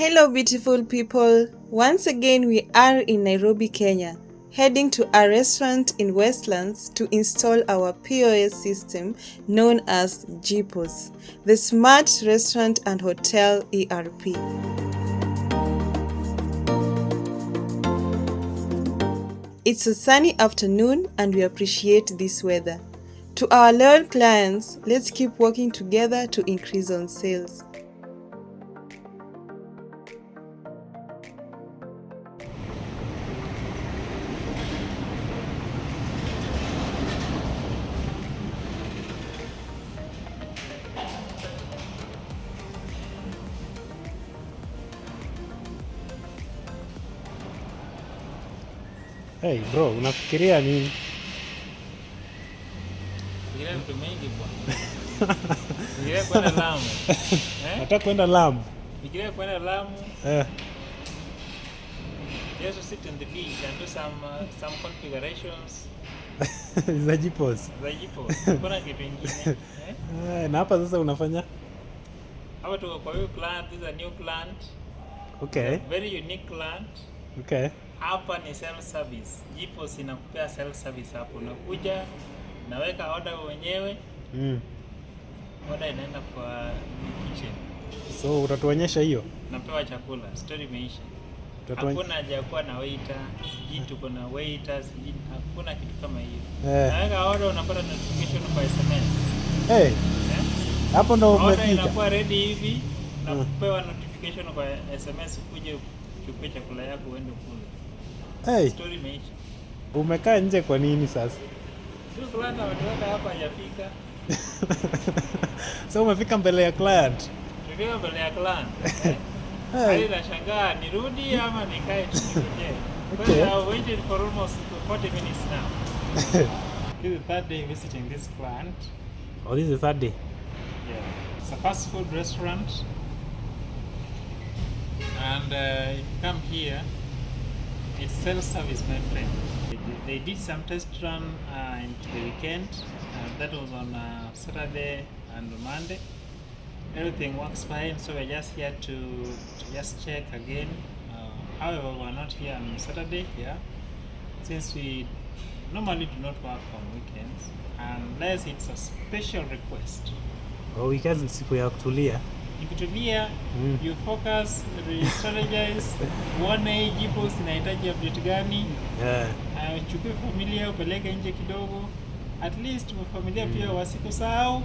Hello beautiful people, once again we are in Nairobi, Kenya, heading to a restaurant in Westlands to install our POS system known as JiPOS, the Smart Restaurant and Hotel ERP. It's a sunny afternoon and we appreciate this weather. To our loyal clients, let's keep working together to increase on sales. Hey bro, unafikiria nini? Fikiria vitu mengi bwana. Fikiria kwenda Lamu. Nataka kwenda Lamu. Fikiria kwenda Lamu. Eh. Just to sit on the beach and do some configurations. Za JiPOS. Za JiPOS. Kuna kitu kingine. Na hapa sasa unafanya? Hapa tuko kwa hiyo plant, this is a new plant. Okay. Very unique plant. Okay. Hapa ni self service. JiPOS inakupea self service hapo. Unakuja, naweka order wenyewe. Order inaenda kwa kitchen. So utatuonyesha hiyo? Napewa chakula. Story imeisha. Hakuna haja ya kuwa na waiter, tuko na waiters, hakuna kitu kama hiyo. Naweka order unapata notification kwa SMS. Hey. Hapo ndo umefika. Order inakuwa ready hivi na kupewa notification kwa SMS ukuje uchukue chakula yako uende kula. Hey. Story imeisha. Umekaa nje kwa nini sasa? Sio client ametoka hapa hajafika. So umefika mbele ya client. Tumefika mbele ya client. Hali nashangaa nirudi ama nikae tu nje. Because I waited for almost 40 minutes now. This is the third day visiting this plant. Oh, this is the third day? Yeah. It's a fast food restaurant. And if you come here, it's self-service, my friend. They did some test run into the weekend. That was on Saturday and Monday. Everything works fine, so we're just here to just check again. However, we're not here on Saturday, since we normally do not work on weekends, unless it's a special request. Oh, weekends ni siku ya kutulia. Nikitulia, you focus, re-strategize, uone JiPOS inahitaji update gani, uchukue familia upeleke nje kidogo, at least familia pia wasikusahau.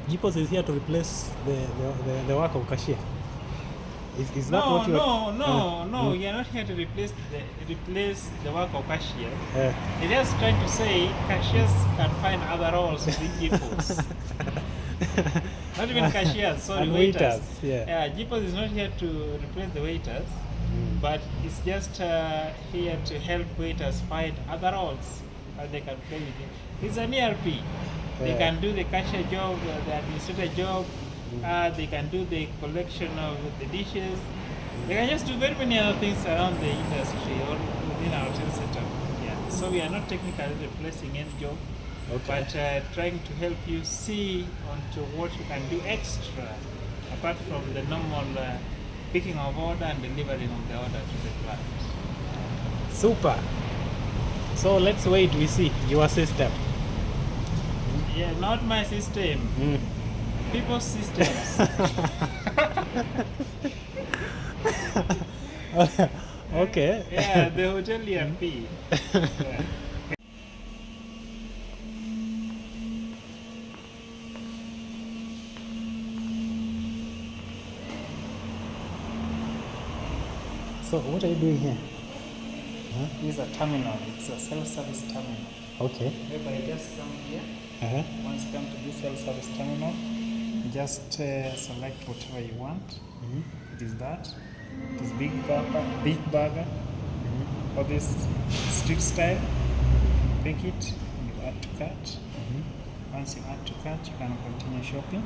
JiPOS is here to replace the work of cashier. Is that what you are? No. We are not here to replace the work of cashier. They're just trying to say cashiers can find other roles within JiPOS. Not even cashiers, sorry, and waiters. JiPOS is not here to replace the waiters, but it's just here to help waiters find other roles that they can play with it. It's an ERP. They can do the cashier job, the administrator job, they can do the collection of the dishes. They can just do very many other things around the industry or within our hotel setup. So we are not technically replacing any job, but trying to help you see onto what you can do extra, apart from the normal picking of order and delivering of the order to the client. Super. So let's wait, we see your system. Yeah, not my system. People's systems. Okay. Yeah, the hotel ERP. So what are you doing here? This is a terminal. It's a self-service terminal. Okay. Whereby you just come here. Once you come to this self-service terminal, you just select whatever you want. It is that. It is big burger. For this street style, pick it. You add to cart. Once you add to cart, you can continue shopping.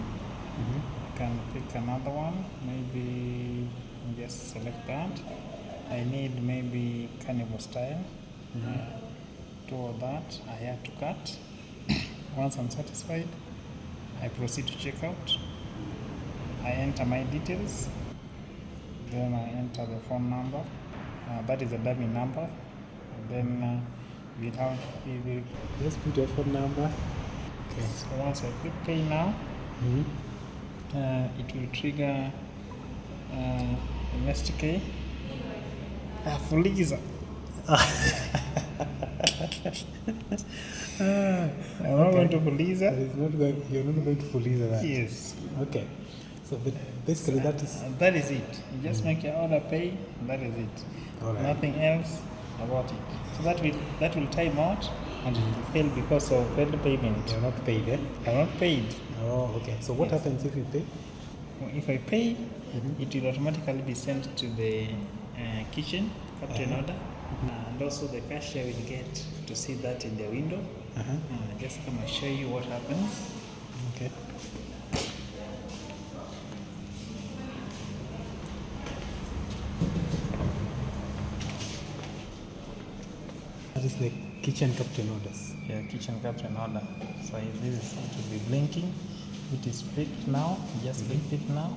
You can pick another one. Maybe just select that. I need maybe carnival style. Toward that, I add to cart. Once I'm satisfied, I proceed to checkout. I enter my details. Then I enter the phone number. That is a dummy number. And then we will Just put your phone number. Okay. So once I click pay now, it will trigger MSTK. Fuliza. I'm not going to Fuliza. You're not going to Fuliza that. Yes. Okay. So basically that is... that is it. You just make your order, pay, that is it. All right. Nothing else about it. So that will time out and it will fail because of failed payment. You're not paid, eh? I'm not paid. Oh, okay. So what happens if you pay? If I pay, it will automatically be sent to the kitchen, captain order, and also the cashier will get to see that in the window. Just come and show you what happens. Okay. That is the kitchen captain orders. Yeah, kitchen captain order. So if this is, it will be blinking. It is picked now. Just click it now.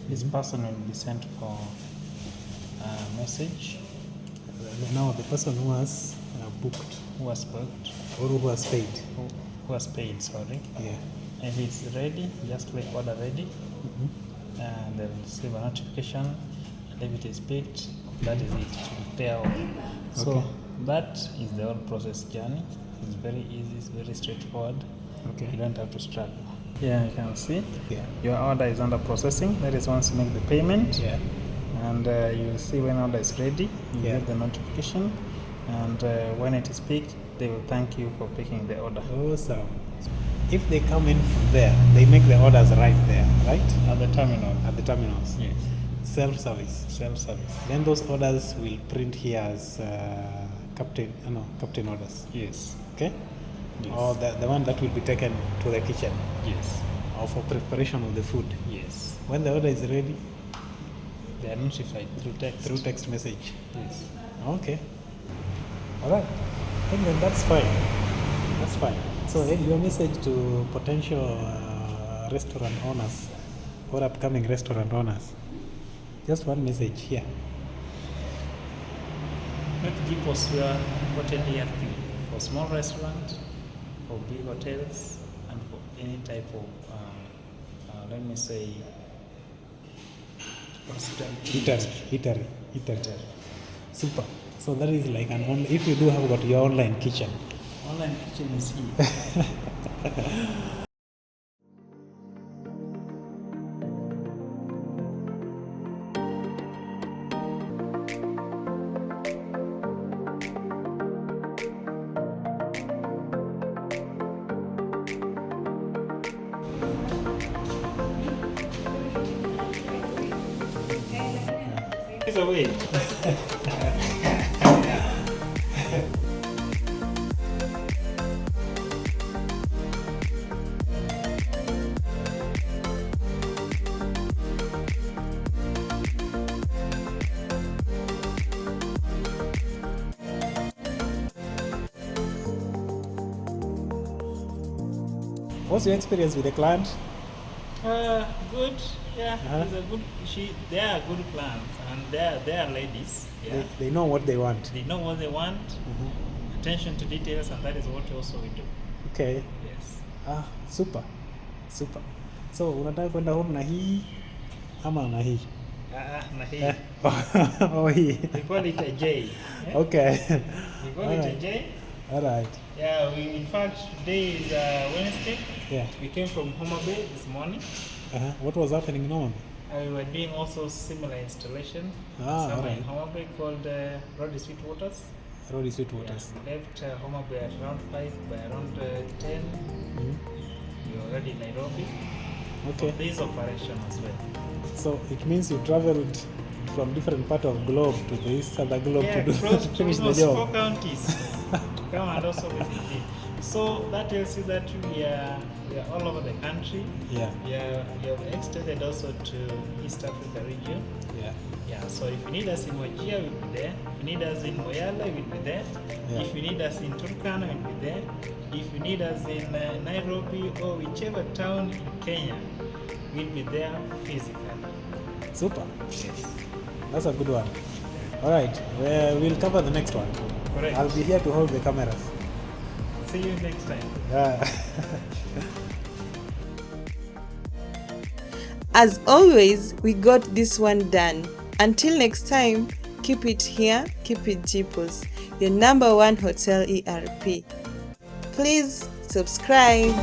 This person will be sent for a message. Now the person who has booked Who has booked? or who has paid. Who has paid? Sorry. Yeah. If it's ready, just click order ready, and then receive a notification. And if it is picked, that is it. It will pay off. So Okay. that is the whole process journey. It's very easy. It's very straightforward. Okay. You don't have to struggle. Yeah, you can see. Yeah. Your order is under processing. That is once you make the payment. Yeah. And you will see when order is ready. You Yeah. get the notification. And when it is picked, they will thank you for picking the order. Awesome. If they come in from there, they make the orders right there, right? At the terminal. At the terminals. Yes. Self-service. Self-service. Then those orders will print here as captain orders. Yes. Okay? Yes. Or the one that will be taken to the kitchen Yes. or for preparation of the food. Yes. When the order is ready, They are notified through text. through text message. Yes. Okay. All right. I think then that's fine. That's fine. So your message to potential restaurant owners or upcoming restaurant owners. Just one message here. Not JiPOS, we are hotel ERP for small restaurants, for big hotels, and for any type of, let me say, Eatery. Super. So that is like an online, if you do have got your online kitchen. Online kitchen is here. It's away. What's your experience with the client? Good. Yeah, Uh-huh. it's a good. They are good plants, and they are ladies. Yeah, They know what they want. they know what they want. Attention to details, and that is what also we do. Okay. Yes. Super. So unataka kwenda home na hii ama na hii? Na hii. Oh, hii. We call it a J. Yeah? Okay. We call it a J. All right. Yeah, in fact, today is Wednesday. Yeah. We came from Homa Bay this morning. What was happening in Nairobi? We were doing also similar installation All somewhere right. in Homa Bay called Roddy Sweet Waters. Road Sweet Waters. Yeah, we left Homa Bay at around 5, by around 10. We were already in Nairobi. Okay. For this operation as well. So it means you traveled from different part of globe to this other globe Yeah, to close to finish the almost job. 4 counties to come and also visit it. So that tells you that we are all over the country. Yeah. We have extended also to East Africa region. Yeah. Yeah, so if you need us in Wajir, we'll be there. If you need us in Moyale, we'll be there. Yeah. If you need us in Turkana, we'll be there. If you need us in Nairobi or whichever town in Kenya, will be there physically. Super. Yes. That's a good one. All right, we'll cover the next one. Correct. I'll be here to hold the cameras. See you next time. Yeah. As always, we got this one done. Until next time, keep it here, keep it JiPOS, your #1 hotel ERP. Please subscribe.